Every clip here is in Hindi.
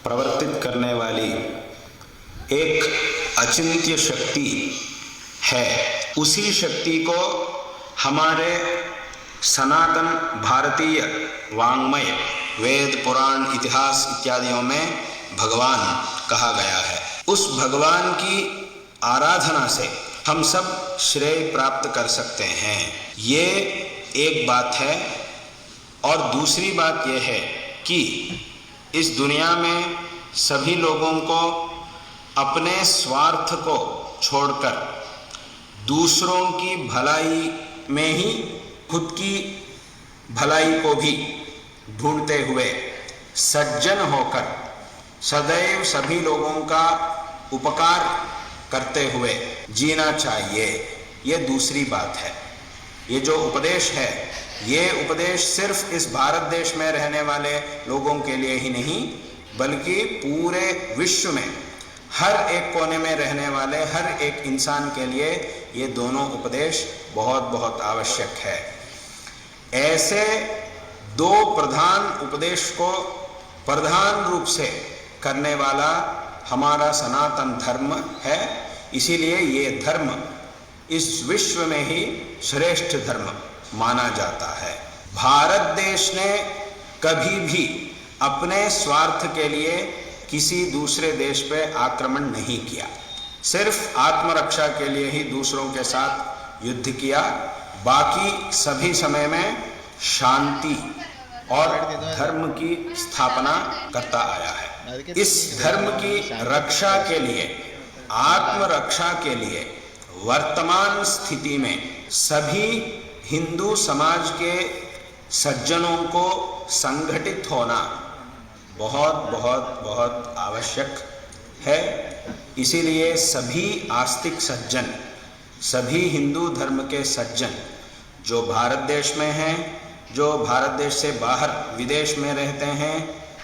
प्रवर्तित करने वाली एक अचिंत्य शक्ति है। उसी शक्ति को हमारे सनातन भारतीय वाङ्मय, वेद, पुराण, इतिहास इत्यादियों में भगवान कहा गया है। उस भगवान की आराधना से हम सब श्रेय प्राप्त कर सकते हैं, ये एक बात है। और दूसरी बात यह है कि इस दुनिया में सभी लोगों को अपने स्वार्थ को छोड़कर दूसरों की भलाई में ही खुद की भलाई को भी ढूंढते हुए सज्जन होकर सदैव सभी लोगों का उपकार करते हुए जीना चाहिए, ये दूसरी बात है। ये जो उपदेश है, ये उपदेश सिर्फ इस भारत देश में रहने वाले लोगों के लिए ही नहीं, बल्कि पूरे विश्व में हर एक कोने में रहने वाले हर एक इंसान के लिए ये दोनों उपदेश बहुत बहुत आवश्यक है। ऐसे दो प्रधान उपदेश को प्रधान रूप से करने वाला हमारा सनातन धर्म है। इसीलिए ये धर्म इस विश्व में ही श्रेष्ठ धर्म माना जाता है। भारत देश ने कभी भी अपने स्वार्थ के लिए किसी दूसरे देश पे आक्रमण नहीं किया, सिर्फ आत्मरक्षा के लिए ही दूसरों के साथ युद्ध किया। बाकी सभी समय में शांति और धर्म की स्थापना करता आया है। इस धर्म की रक्षा के लिए, आत्मरक्षा के लिए वर्तमान स्थिति में सभी हिंदू समाज के सज्जनों को संगठित होना बहुत बहुत बहुत आवश्यक है। इसीलिए सभी आस्तिक सज्जन, सभी हिंदू धर्म के सज्जन जो भारत देश में हैं, जो भारत देश से बाहर विदेश में रहते हैं,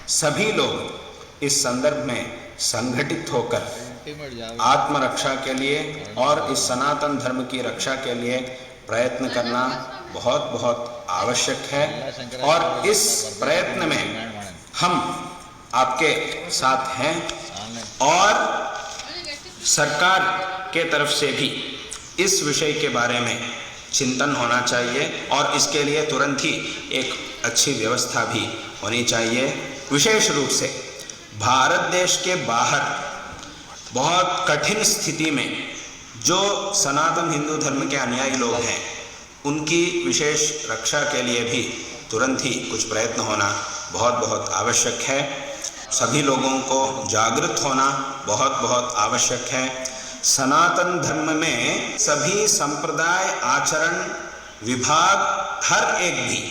सभी लोग इस संदर्भ में संगठित होकर आत्मरक्षा के लिए और इस सनातन धर्म की रक्षा के लिए प्रयत्न करना बहुत बहुत आवश्यक है। और इस प्रयत्न में हम आपके साथ हैं और सरकार के तरफ से भी इस विषय के बारे में चिंतन होना चाहिए और इसके लिए तुरंत ही एक अच्छी व्यवस्था भी होनी चाहिए। विशेष रूप से भारत देश के बाहर बहुत कठिन स्थिति में जो सनातन हिंदू धर्म के अनुयायी लोग हैं, उनकी विशेष रक्षा के लिए भी तुरंत ही कुछ प्रयत्न होना बहुत बहुत आवश्यक है। सभी लोगों को जागृत होना बहुत बहुत आवश्यक है। सनातन धर्म में सभी संप्रदाय, आचरण, विभाग, हर एक भी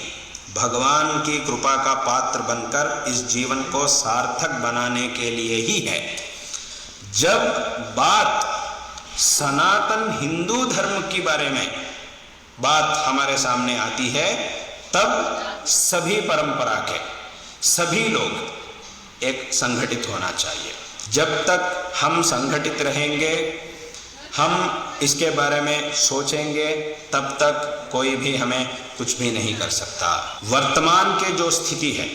भगवान की कृपा का पात्र बनकर इस जीवन को सार्थक बनाने के लिए ही है। जब बात सनातन हिंदू धर्म के बारे में बात हमारे सामने आती है, तब सभी परंपरा के सभी लोग एक संगठित होना चाहिए। जब तक हम संगठित रहेंगे, हम इसके बारे में सोचेंगे, तब तक कोई भी हमें कुछ भी नहीं कर सकता। वर्तमान के जो स्थिति है,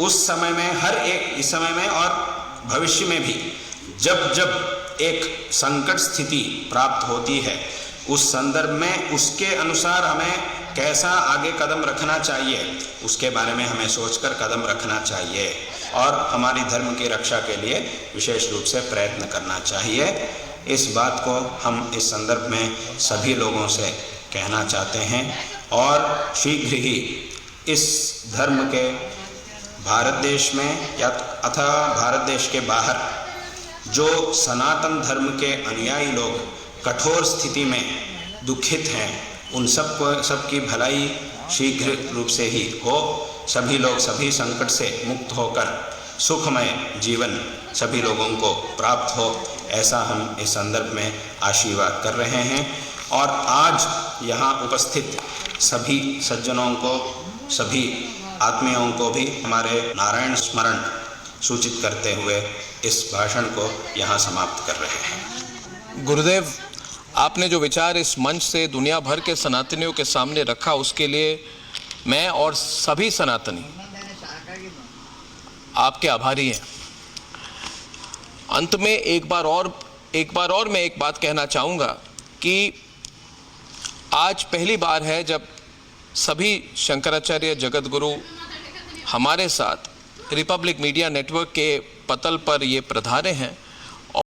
उस समय में हर एक, इस समय में और भविष्य में भी जब जब एक संकट स्थिति प्राप्त होती है, उस संदर्भ में उसके अनुसार हमें कैसा आगे कदम रखना चाहिए, उसके बारे में हमें सोचकर कदम रखना चाहिए और हमारी धर्म की रक्षा के लिए विशेष रूप से प्रयत्न करना चाहिए। इस बात को हम इस संदर्भ में सभी लोगों से कहना चाहते हैं और शीघ्र ही इस धर्म के भारत देश में या अथवा भारत देश के बाहर जो सनातन धर्म के अनुयायी लोग कठोर स्थिति में दुखित हैं, उन सबकी भलाई शीघ्र रूप से ही हो। सभी लोग सभी संकट से मुक्त होकर सुखमय जीवन सभी लोगों को प्राप्त हो, ऐसा हम इस संदर्भ में आशीर्वाद कर रहे हैं। और आज यहाँ उपस्थित सभी सज्जनों को, सभी आत्मीयों को भी हमारे नारायण स्मरण सूचित करते हुए इस भाषण को यहाँ समाप्त कर रहे हैं। गुरुदेव, आपने जो विचार इस मंच से दुनिया भर के सनातनियों के सामने रखा, उसके लिए मैं और सभी सनातनी आपके आभारी हैं। अंत में एक बार और मैं एक बात कहना चाहूँगा कि आज पहली बार है जब सभी शंकराचार्य जगत गुरु हमारे साथ रिपब्लिक मीडिया नेटवर्क के पतल पर ये पधारे हैं